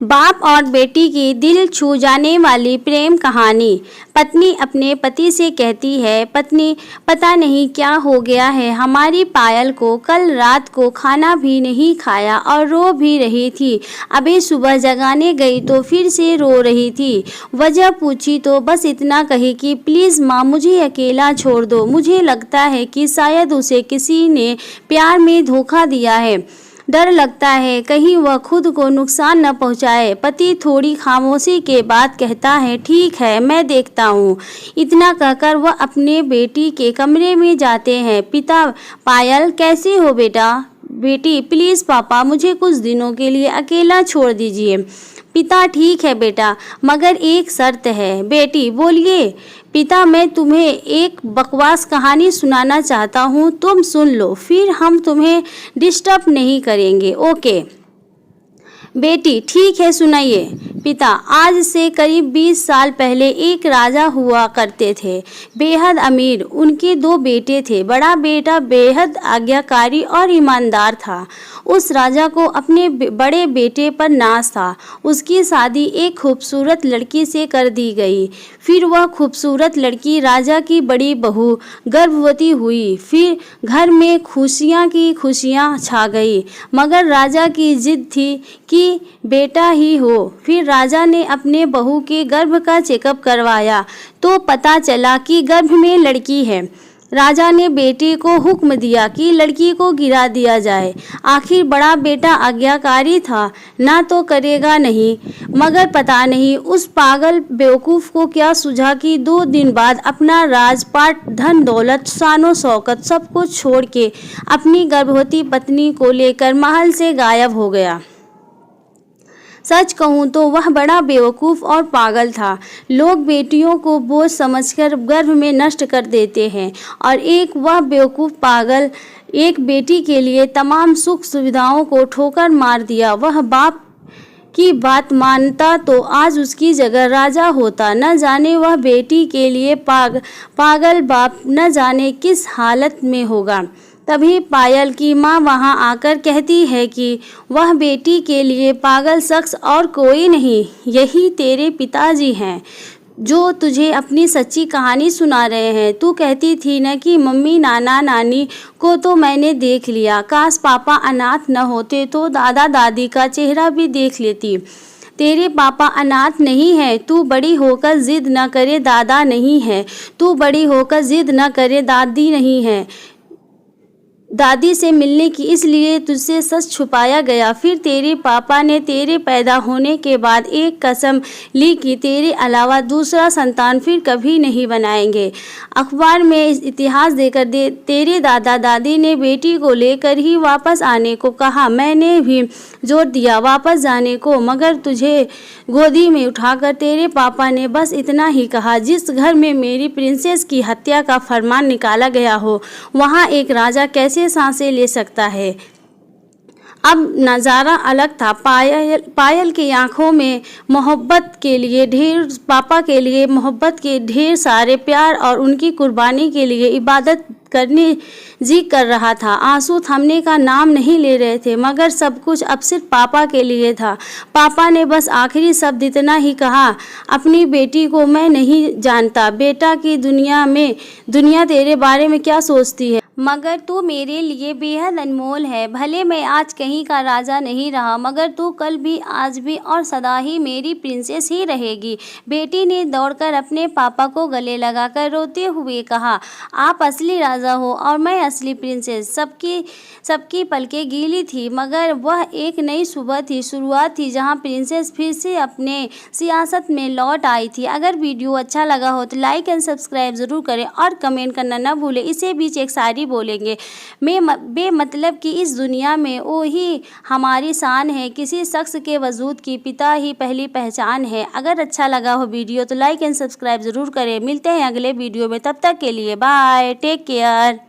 बाप और बेटी की दिल छू जाने वाली प्रेम कहानी। पत्नी अपने पति से कहती है, पत्नी पता नहीं क्या हो गया है हमारी पायल को, कल रात को खाना भी नहीं खाया और रो भी रही थी। अभी सुबह जगाने गई तो फिर से रो रही थी। वजह पूछी तो बस इतना कही कि प्लीज़ माँ मुझे अकेला छोड़ दो, मुझे लगता है कि शायद उसे किसी ने प्यार में धोखा दिया है। डर लगता है कहीं वह खुद को नुकसान न पहुंचाए। पति थोड़ी खामोशी के बाद कहता है, ठीक है मैं देखता हूँ। इतना कहकर वह अपने बेटी के कमरे में जाते हैं। पिता, पायल कैसी हो बेटा? बेटी, प्लीज़ पापा मुझे कुछ दिनों के लिए अकेला छोड़ दीजिए। पिता, ठीक है बेटा, मगर एक शर्त है। बेटी, बोलिए। पिता, मैं तुम्हें एक बकवास कहानी सुनाना चाहता हूँ, तुम सुन लो, फिर हम तुम्हें डिस्टर्ब नहीं करेंगे, ओके? बेटी, ठीक है सुनाइए। पिता, आज से करीब 20 साल पहले एक राजा हुआ करते थे, बेहद अमीर। उनके 2 बेटे थे। बड़ा बेटा बेहद आज्ञाकारी और ईमानदार था। उस राजा को अपने बड़े बेटे पर नाज था। उसकी शादी एक खूबसूरत लड़की से कर दी गई। फिर वह खूबसूरत लड़की राजा की बड़ी बहू गर्भवती हुई। फिर घर में खुशियाँ की खुशियाँ छा गई, मगर राजा की जिद थी कि बेटा ही हो। फिर राजा ने अपने बहू के गर्भ का चेकअप करवाया तो पता चला कि गर्भ में लड़की है। राजा ने बेटे को हुक्म दिया कि लड़की को गिरा दिया जाए। आखिर बड़ा बेटा आज्ञाकारी था, ना तो करेगा नहीं। मगर पता नहीं उस पागल बेवकूफ़ को क्या सूझा कि 2 दिन बाद अपना राजपाट, धन दौलत, शानो शौकत सब कुछ छोड़ के अपनी गर्भवती पत्नी को लेकर महल से गायब हो गया। सच कहूँ तो वह बड़ा बेवकूफ़ और पागल था। लोग बेटियों को बोझ समझकर गर्भ में नष्ट कर देते हैं, और एक वह बेवकूफ़ पागल एक बेटी के लिए तमाम सुख सुविधाओं को ठोकर मार दिया। वह बाप की बात मानता तो आज उसकी जगह राजा होता। न जाने वह बेटी के लिए पागल बाप न जाने किस हालत में होगा। तभी पायल की माँ वहाँ आकर कहती है कि वह बेटी के लिए पागल शख्स और कोई नहीं, यही तेरे पिताजी हैं जो तुझे अपनी सच्ची कहानी सुना रहे हैं। तू कहती थी न कि मम्मी नाना नानी को तो मैंने देख लिया, काश पापा अनाथ न होते तो दादा दादी का चेहरा भी देख लेती। तेरे पापा अनाथ नहीं है, तू बड़ी होकर जिद न करे दादा नहीं है, तू बड़ी होकर जिद न करे दादी नहीं है। दादी से मिलने की इसलिए तुझसे सच छुपाया गया। फिर तेरे पापा ने तेरे पैदा होने के बाद एक कसम ली कि तेरे अलावा दूसरा संतान फिर कभी नहीं बनाएंगे। अखबार में इतिहास देकर तेरे दादा दादी ने बेटी को लेकर ही वापस आने को कहा। मैंने भी जोर दिया वापस जाने को, मगर तुझे गोदी में उठाकर तेरे पापा ने बस इतना ही कहा, जिस घर में मेरी प्रिंसेस की हत्या का फरमान निकाला गया हो, वहाँ एक राजा कैसे सांसें ले सकता है। अब नज़ारा अलग था। पायल की आंखों में मोहब्बत के लिए ढेर सारे प्यार और उनकी कुर्बानी के लिए इबादत करने जी कर रहा था। आंसू थमने का नाम नहीं ले रहे थे, मगर सब कुछ अब सिर्फ पापा के लिए था। पापा ने बस आखिरी शब्द इतना ही कहा, अपनी बेटी को मैं नहीं जानता बेटा की दुनिया तेरे बारे में क्या सोचती है, मगर तू मेरे लिए बेहद अनमोल है। भले मैं आज कहीं का राजा नहीं रहा, मगर तू कल भी, आज भी और सदा ही मेरी प्रिंसेस ही रहेगी। बेटी ने दौड़कर अपने पापा को गले लगाकर रोते हुए कहा, आप असली राजा हो और मैं असली प्रिंसेस। सबकी पलकें गीली थी, मगर वह एक नई सुबह थी, शुरुआत थी, जहां प्रिंसेस फिर से अपने सियासत में लौट आई थी। अगर वीडियो अच्छा लगा हो तो लाइक एंड सब्सक्राइब ज़रूर करें और कमेंट करना न भूलें। इसी बीच एक शायरी बोलेंगे, बेमतलब कि इस दुनिया में वो ही हमारी शान है, किसी शख्स के वजूद की पिता ही पहली पहचान है। अगर अच्छा लगा हो वीडियो तो लाइक एंड सब्सक्राइब ज़रूर करें। मिलते हैं अगले वीडियो में, तब तक के लिए बाय, टेक केयर।